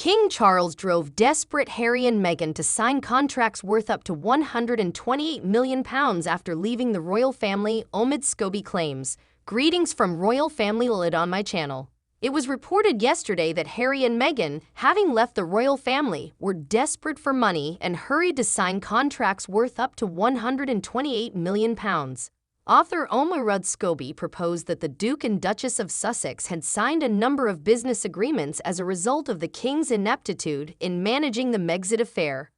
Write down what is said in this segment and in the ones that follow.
King Charles drove desperate Harry and Meghan to sign contracts worth up to £128 million after leaving the royal family, Omid Scobie claims. Greetings from Royal Family Lid on my channel. It was reported yesterday that Harry and Meghan, having left the royal family, were desperate for money and hurried to sign contracts worth up to £128 million. Author Omid Scobie proposed that the Duke and Duchess of Sussex had signed a number of business agreements as a result of the King's ineptitude in managing the Megxit affair.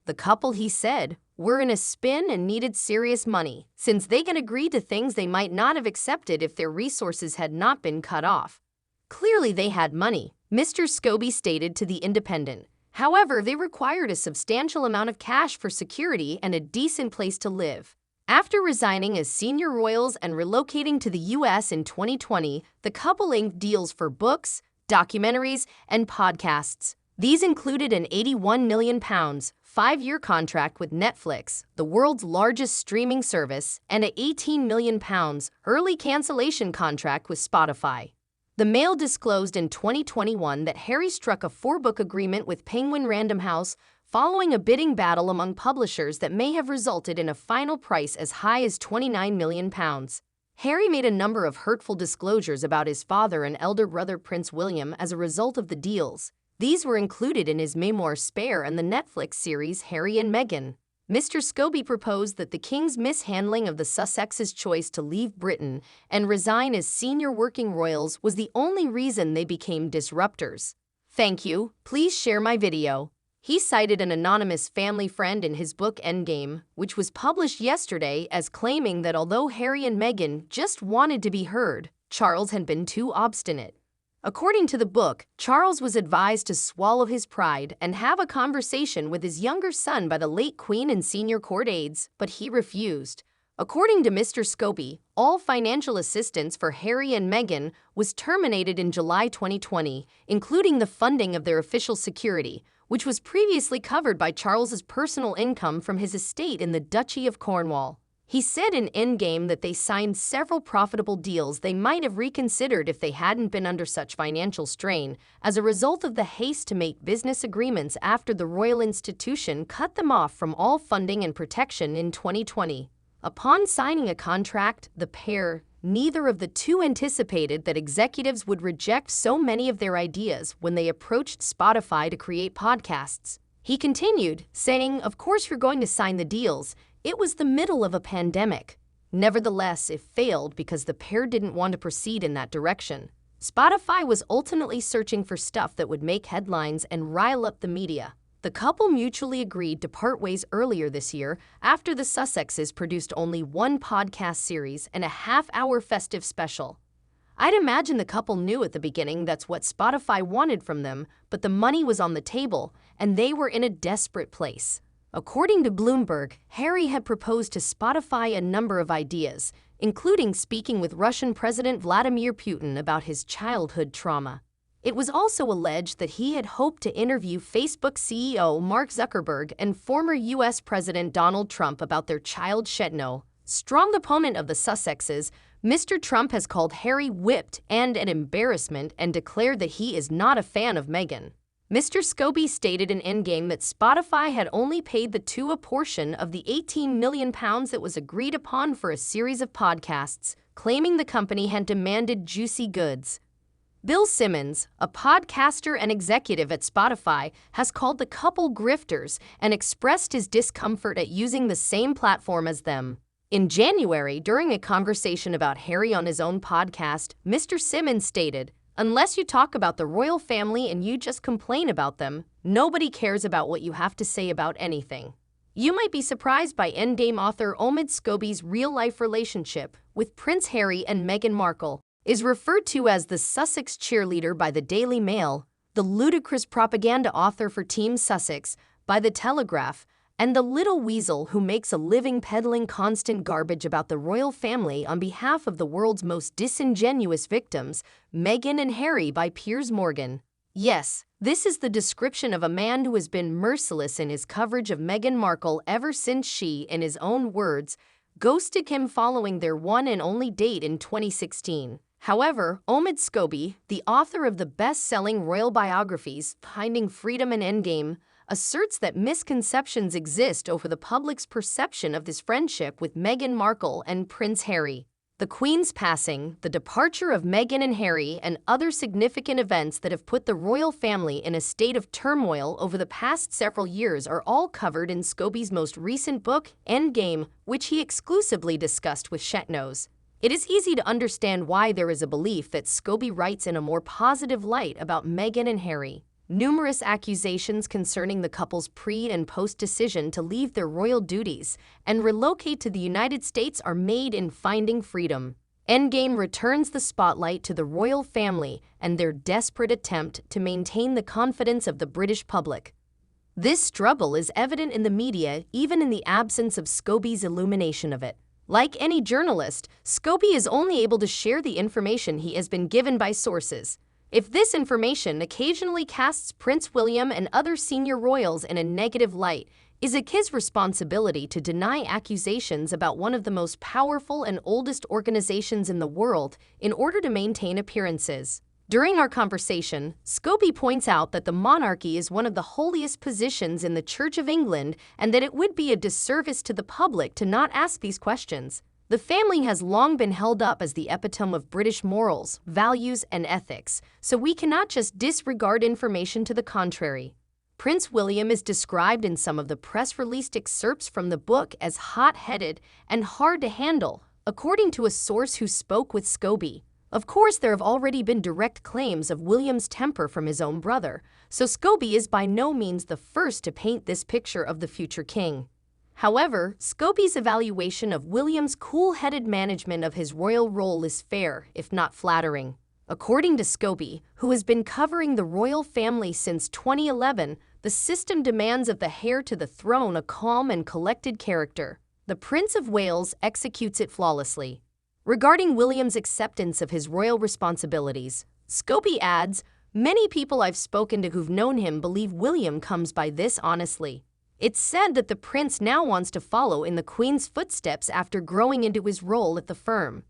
The couple, he said, were in a spin and needed serious money, since they can agree to things they might not have accepted if their resources had not been cut off. Clearly they had money, Mr. Scobie stated to The Independent. However, they required a substantial amount of cash for security and a decent place to live. After resigning as senior royals and relocating to the US in 2020, the couple inked deals for books, documentaries, and podcasts. These included an £81 million, 5-year contract with Netflix, the world's largest streaming service, and an £18 million, early cancellation contract with Spotify. The Mail disclosed in 2021 that Harry struck a 4-book agreement with Penguin Random House, following a bidding battle among publishers that may have resulted in a final price as high as £29 million. Harry made a number of hurtful disclosures about his father and elder brother Prince William as a result of the deals. These were included in his memoir Spare and the Netflix series Harry and Meghan. Mr. Scobie proposed that the King's mishandling of the Sussexes' choice to leave Britain and resign as senior working royals was the only reason they became disruptors. Thank you. Please share my video. He cited an anonymous family friend in his book Endgame, which was published yesterday, as claiming that although Harry and Meghan just wanted to be heard, Charles had been too obstinate. According to the book, Charles was advised to swallow his pride and have a conversation with his younger son by the late Queen and senior court aides, but he refused. According to Mr. Scobie, all financial assistance for Harry and Meghan was terminated in July 2020, including the funding of their official security, which was previously covered by Charles's personal income from his estate in the Duchy of Cornwall. He said in Endgame that they signed several profitable deals they might have reconsidered if they hadn't been under such financial strain, as a result of the haste to make business agreements after the royal institution cut them off from all funding and protection in 2020. Upon signing a contract, the pair, neither of the two anticipated that executives would reject so many of their ideas when they approached Spotify to create podcasts. He continued, saying, "Of course you're going to sign the deals. It was the middle of a pandemic. Nevertheless, it failed because the pair didn't want to proceed in that direction. Spotify was ultimately searching for stuff that would make headlines and rile up the media." The couple mutually agreed to part ways earlier this year after the Sussexes produced only one podcast series and a half-hour festive special. I'd imagine the couple knew at the beginning that's what Spotify wanted from them, but the money was on the table, and they were in a desperate place. According to Bloomberg, Harry had proposed to Spotify a number of ideas, including speaking with Russian President Vladimir Putin about his childhood trauma. It was also alleged that he had hoped to interview Facebook CEO Mark Zuckerberg and former U.S. President Donald Trump about their child Shetno. Strong opponent of the Sussexes, Mr. Trump has called Harry whipped and an embarrassment and declared that he is not a fan of Meghan. Mr. Scobie stated in Endgame that Spotify had only paid the two a portion of the £18 million that was agreed upon for a series of podcasts, claiming the company had demanded juicy goods. Bill Simmons, a podcaster and executive at Spotify, has called the couple grifters and expressed his discomfort at using the same platform as them. In January, during a conversation about Harry on his own podcast, Mr. Simmons stated, "Unless you talk about the royal family and you just complain about them, nobody cares about what you have to say about anything." You might be surprised by Endgame author Omid Scobie's real-life relationship with Prince Harry and Meghan Markle. Is referred to as the Sussex cheerleader by the Daily Mail, the ludicrous propaganda author for Team Sussex by The Telegraph, and the little weasel who makes a living peddling constant garbage about the royal family on behalf of the world's most disingenuous victims, Meghan and Harry by Piers Morgan. Yes, this is the description of a man who has been merciless in his coverage of Meghan Markle ever since she, in his own words, ghosted him following their one and only date in 2016. However, Omid Scobie, the author of the best-selling royal biographies Finding Freedom and Endgame, asserts that misconceptions exist over the public's perception of this friendship with Meghan Markle and Prince Harry. The Queen's passing, the departure of Meghan and Harry, and other significant events that have put the royal family in a state of turmoil over the past several years are all covered in Scobie's most recent book, Endgame, which he exclusively discussed with Shetnos. It is easy to understand why there is a belief that Scobie writes in a more positive light about Meghan and Harry. Numerous accusations concerning the couple's pre- and post-decision to leave their royal duties and relocate to the United States are made in Finding Freedom. Endgame returns the spotlight to the royal family and their desperate attempt to maintain the confidence of the British public. This struggle is evident in the media, even in the absence of Scobie's illumination of it. Like any journalist, Scobie is only able to share the information he has been given by sources. If this information occasionally casts Prince William and other senior royals in a negative light, is it his responsibility to deny accusations about one of the most powerful and oldest organizations in the world in order to maintain appearances? During our conversation, Scobie points out that the monarchy is one of the holiest positions in the Church of England and that it would be a disservice to the public to not ask these questions. The family has long been held up as the epitome of British morals, values, and ethics, so we cannot just disregard information to the contrary. Prince William is described in some of the press-released excerpts from the book as hot-headed and hard to handle, according to a source who spoke with Scobie. Of course, there have already been direct claims of William's temper from his own brother, so Scobie is by no means the first to paint this picture of the future king. However, Scobie's evaluation of William's cool-headed management of his royal role is fair, if not flattering. According to Scobie, who has been covering the royal family since 2011, the system demands of the heir to the throne a calm and collected character. The Prince of Wales executes it flawlessly. Regarding William's acceptance of his royal responsibilities, Scobie adds, "Many people I've spoken to who've known him believe William comes by this honestly. It's said that the prince now wants to follow in the Queen's footsteps after growing into his role at the firm."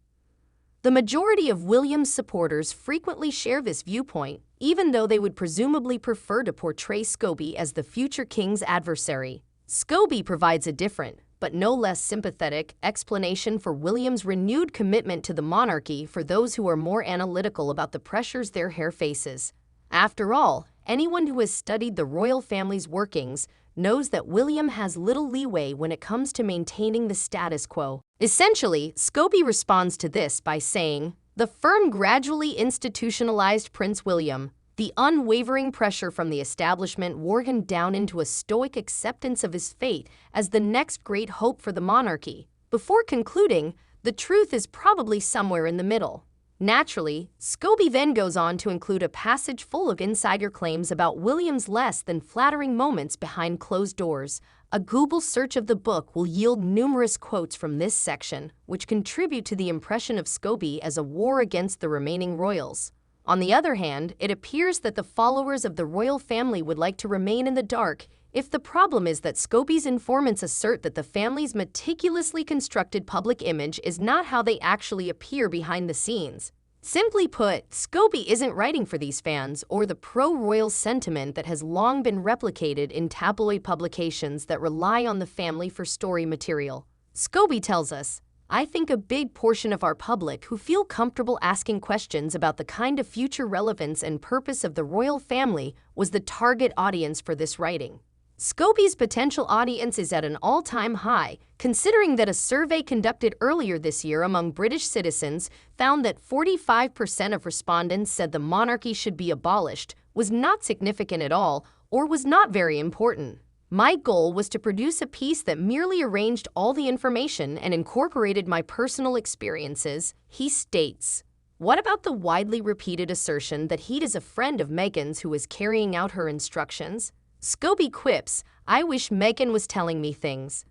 The majority of William's supporters frequently share this viewpoint, even though they would presumably prefer to portray Scobie as the future king's adversary. Scobie provides a different, but no less sympathetic, explanation for William's renewed commitment to the monarchy for those who are more analytical about the pressures their heir faces. After all, anyone who has studied the royal family's workings knows that William has little leeway when it comes to maintaining the status quo. Essentially, Scobie responds to this by saying, "The firm gradually institutionalized Prince William. The unwavering pressure from the establishment wore him down into a stoic acceptance of his fate as the next great hope for the monarchy." Before concluding, the truth is probably somewhere in the middle. Naturally, Scobie then goes on to include a passage full of insider claims about William's less than flattering moments behind closed doors. A Google search of the book will yield numerous quotes from this section, which contribute to the impression of Scobie as a war against the remaining royals. On the other hand, it appears that the followers of the royal family would like to remain in the dark. If the problem is that Scobie's informants assert that the family's meticulously constructed public image is not how they actually appear behind the scenes. Simply put, Scobie isn't writing for these fans or the pro-royal sentiment that has long been replicated in tabloid publications that rely on the family for story material. Scobie tells us, "I think a big portion of our public who feel comfortable asking questions about the kind of future relevance and purpose of the royal family was the target audience for this writing." Scobie's potential audience is at an all-time high, considering that a survey conducted earlier this year among British citizens found that 45% of respondents said the monarchy should be abolished, was not significant at all, or was not very important. "My goal was to produce a piece that merely arranged all the information and incorporated my personal experiences," he states. What about the widely repeated assertion that he is a friend of Meghan's who is carrying out her instructions? Scobie quips, "I wish Meghan was telling me things."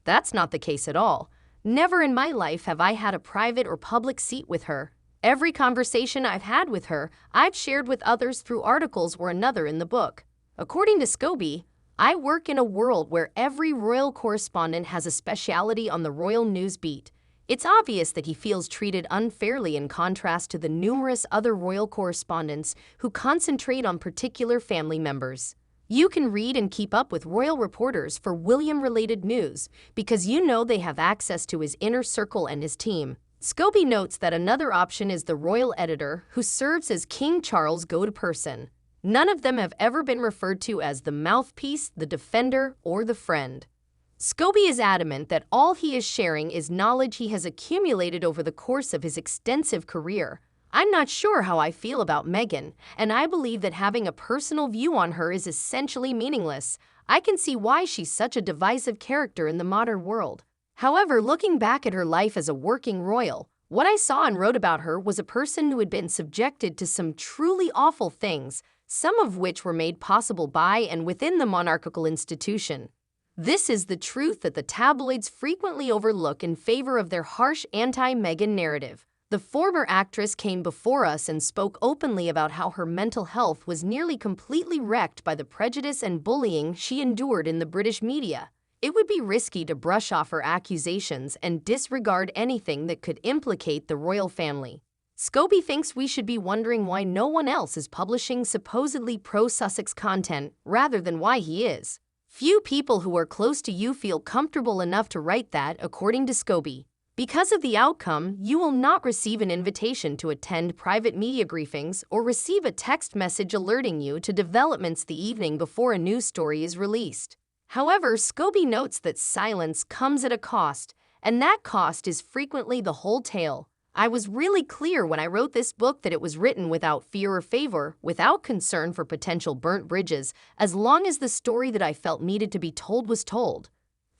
That's not the case at all. Never in my life have I had a private or public seat with her. Every conversation I've had with her, I've shared with others through articles or another in the book. According to Scobie, "I work in a world where every royal correspondent has a specialty on the royal news beat. It's obvious that he feels treated unfairly in contrast to the numerous other royal correspondents who concentrate on particular family members. You can read and keep up with royal reporters for William-related news because you know they have access to his inner circle and his team. Scobie notes that another option is the royal editor, who serves as King Charles' go-to person. None of them have ever been referred to as the mouthpiece, the defender, or the friend. Scobie is adamant that all he is sharing is knowledge he has accumulated over the course of his extensive career. I'm not sure how I feel about Meghan, and I believe that having a personal view on her is essentially meaningless. I can see why she's such a divisive character in the modern world. However, looking back at her life as a working royal, what I saw and wrote about her was a person who had been subjected to some truly awful things, some of which were made possible by and within the monarchical institution. This is the truth that the tabloids frequently overlook in favor of their harsh anti-Meghan narrative. The former actress came before us and spoke openly about how her mental health was nearly completely wrecked by the prejudice and bullying she endured in the British media. It would be risky to brush off her accusations and disregard anything that could implicate the royal family. Scobie thinks we should be wondering why no one else is publishing supposedly pro-Sussex content rather than why he is. Few people who are close to you feel comfortable enough to write that, according to Scobie. Because of the outcome, you will not receive an invitation to attend private media briefings or receive a text message alerting you to developments the evening before a news story is released. However, Scobie notes that silence comes at a cost, and that cost is frequently the whole tale. I was really clear when I wrote this book that it was written without fear or favor, without concern for potential burnt bridges, as long as the story that I felt needed to be told was told.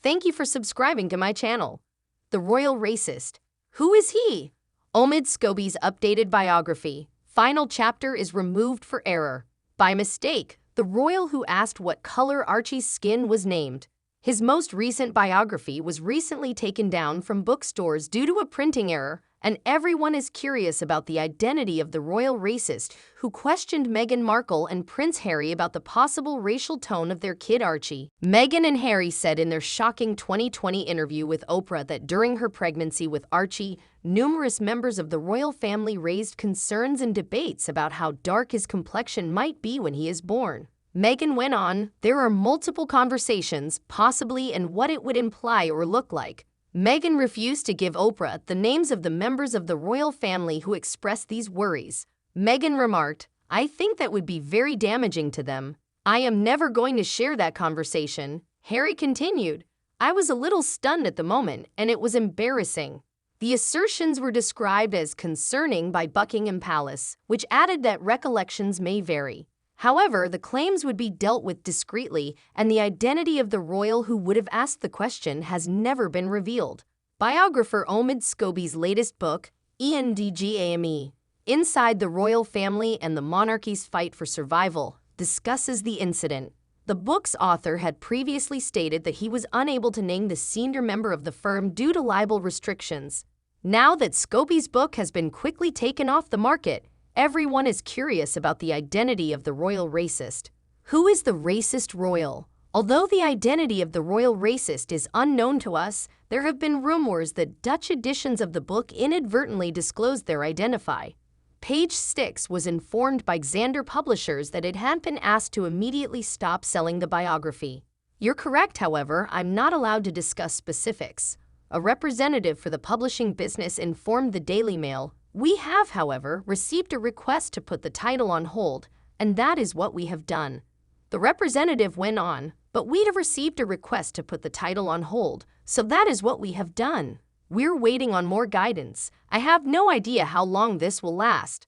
Thank you for subscribing to my channel. The Royal Racist. Who is he? Omid Scobie's updated biography. Final chapter is removed for error. By mistake, the royal who asked what color Archie's skin was named. His most recent biography was recently taken down from bookstores due to a printing error, and everyone is curious about the identity of the royal racist who questioned Meghan Markle and Prince Harry about the possible racial tone of their kid Archie. Meghan and Harry said in their shocking 2020 interview with Oprah that during her pregnancy with Archie, numerous members of the royal family raised concerns and debates about how dark his complexion might be when he is born. Meghan went on, "There are multiple conversations, possibly, and what it would imply or look like." Meghan refused to give Oprah the names of the members of the royal family who expressed these worries. Meghan remarked, "I think that would be very damaging to them. I am never going to share that conversation." Harry continued, "I was a little stunned at the moment, and it was embarrassing." The assertions were described as concerning by Buckingham Palace, which added that recollections may vary. However, the claims would be dealt with discreetly, and the identity of the royal who would have asked the question has never been revealed. Biographer Omid Scobie's latest book, ENDGAME, Inside the Royal Family and the Monarchy's Fight for Survival, discusses the incident. The book's author had previously stated that he was unable to name the senior member of the firm due to libel restrictions. Now that Scobie's book has been quickly taken off the market, everyone is curious about the identity of the royal racist. Who is the racist royal? Although the identity of the royal racist is unknown to us, there have been rumors that Dutch editions of the book inadvertently disclosed their identity. Page Six was informed by Xander Publishers that it had been asked to immediately stop selling the biography. You're correct, however, I'm not allowed to discuss specifics. A representative for the publishing business informed the Daily Mail, "We have, however, received a request to put the title on hold, and that is what we have done." The representative went on, "But we have received a request to put the title on hold, so that is what we have done. We're waiting on more guidance. I have no idea how long this will last."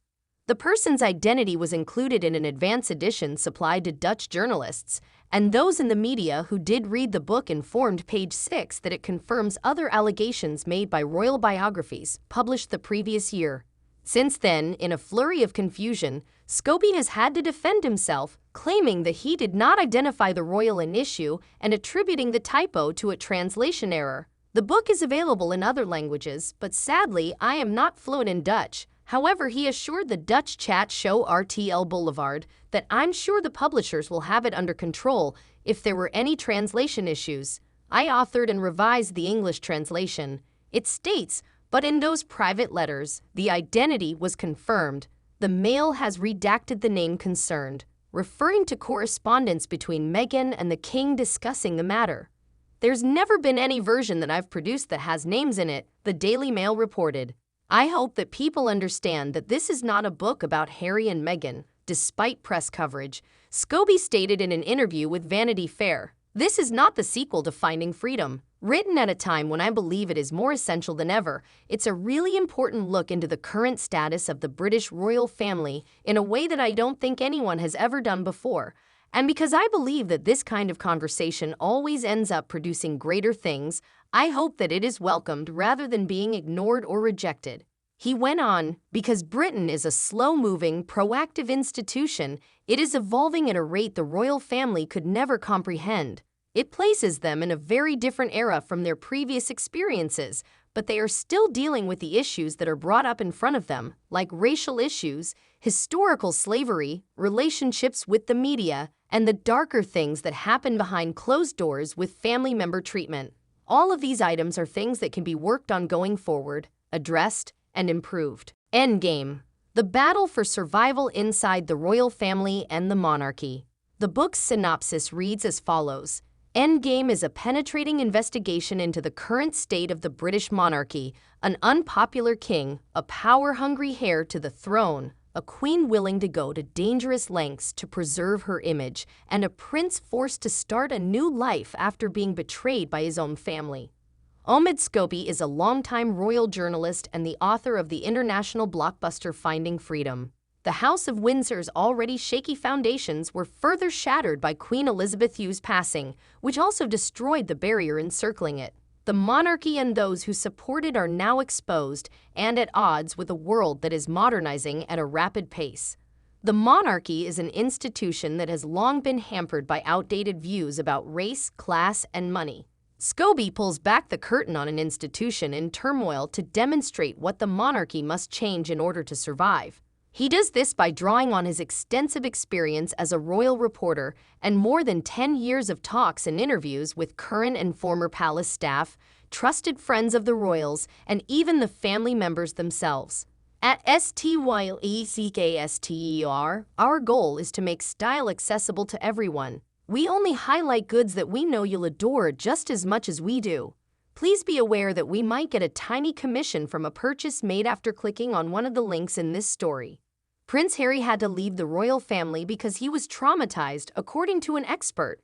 The person's identity was included in an advance edition supplied to Dutch journalists, and those in the media who did read the book informed Page Six that it confirms other allegations made by royal biographies published the previous year. Since then, in a flurry of confusion, Scobie has had to defend himself, claiming that he did not identify the royal in issue and attributing the typo to a translation error. The book is available in other languages, but sadly, I am not fluent in Dutch. However, he assured the Dutch chat show RTL Boulevard that I'm sure the publishers will have it under control if there were any translation issues. I authored and revised the English translation. It states, but in those private letters, the identity was confirmed. The mail has redacted the name concerned, referring to correspondence between Meghan and the king discussing the matter. There's never been any version that I've produced that has names in it, the Daily Mail reported. I hope that people understand that this is not a book about Harry and Meghan, despite press coverage. Scobie stated in an interview with Vanity Fair, "This is not the sequel to Finding Freedom. Written at a time when I believe it is more essential than ever, it's a really important look into the current status of the British royal family in a way that I don't think anyone has ever done before. And because I believe that this kind of conversation always ends up producing greater things, I hope that it is welcomed rather than being ignored or rejected." He went on, "Because Britain is a slow-moving, proactive institution, it is evolving at a rate the royal family could never comprehend. It places them in a very different era from their previous experiences, but they are still dealing with the issues that are brought up in front of them, like racial issues, historical slavery, relationships with the media, and the darker things that happen behind closed doors with family member treatment. All of these items are things that can be worked on going forward, addressed, and improved." Endgame. The battle for survival inside the royal family and the monarchy. The book's synopsis reads as follows. Endgame is a penetrating investigation into the current state of the British monarchy, an unpopular king, a power-hungry heir to the throne, a queen willing to go to dangerous lengths to preserve her image, and a prince forced to start a new life after being betrayed by his own family. Omid Scobie is a longtime royal journalist and the author of the international blockbuster Finding Freedom. The House of Windsor's already shaky foundations were further shattered by Queen Elizabeth II's passing, which also destroyed the barrier encircling it. The monarchy and those who support it are now exposed and at odds with a world that is modernizing at a rapid pace. The monarchy is an institution that has long been hampered by outdated views about race, class, and money. Scobie pulls back the curtain on an institution in turmoil to demonstrate what the monarchy must change in order to survive. He does this by drawing on his extensive experience as a royal reporter and more than 10 years of talks and interviews with current and former palace staff, trusted friends of the royals, and even the family members themselves. At STYLECKSTER, our goal is to make style accessible to everyone. We only highlight goods that we know you'll adore just as much as we do. Please be aware that we might get a tiny commission from a purchase made after clicking on one of the links in this story. Prince Harry had to leave the royal family because he was traumatized, according to an expert.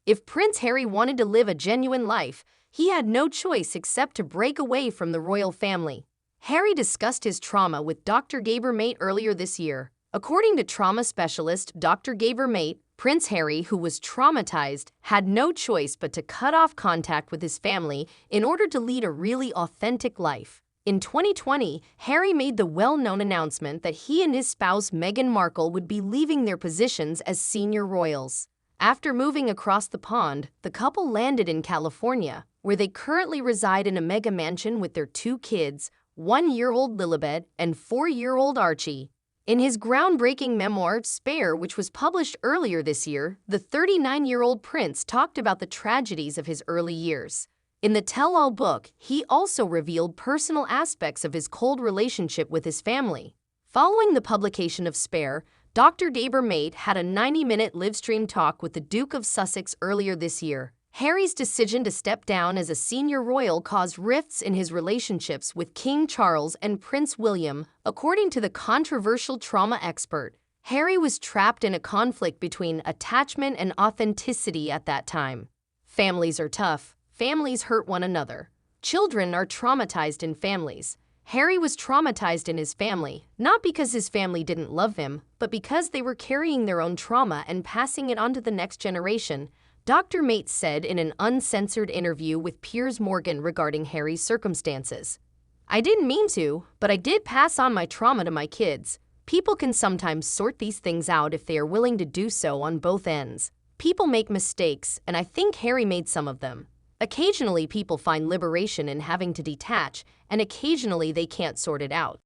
If Prince Harry wanted to live a genuine life, he had no choice except to break away from the royal family. Harry discussed his trauma with Dr. Mate earlier this year. According to trauma specialist Dr. Mate, Prince Harry, who was traumatized, had no choice but to cut off contact with his family in order to lead a really authentic life. In 2020, Harry made the well-known announcement that he and his spouse Meghan Markle would be leaving their positions as senior royals. After moving across the pond, the couple landed in California, where they currently reside in a mega mansion with their 2 kids, 1-year-old Lilibet and 4-year-old Archie. In his groundbreaking memoir, Spare, which was published earlier this year, the 39-year-old prince talked about the tragedies of his early years. In the tell-all book, he also revealed personal aspects of his cold relationship with his family. Following the publication of Spare, Dr. Mate had a 90-minute live-stream talk with the Duke of Sussex earlier this year. Harry's decision to step down as a senior royal caused rifts in his relationships with King Charles and Prince William, according to the controversial trauma expert. Harry was trapped in a conflict between attachment and authenticity at that time. Families are tough. Families hurt one another. Children are traumatized in families. Harry was traumatized in his family, not because his family didn't love him, but because they were carrying their own trauma and passing it on to the next generation. Dr. Mate said in an uncensored interview with Piers regarding Harry's circumstances. "I didn't mean to, but I did pass on my trauma to my kids. People can sometimes sort these things out if they are willing to do so on both ends. People make mistakes, and I think Harry made some of them. Occasionally people find liberation in having to detach, and occasionally they can't sort it out.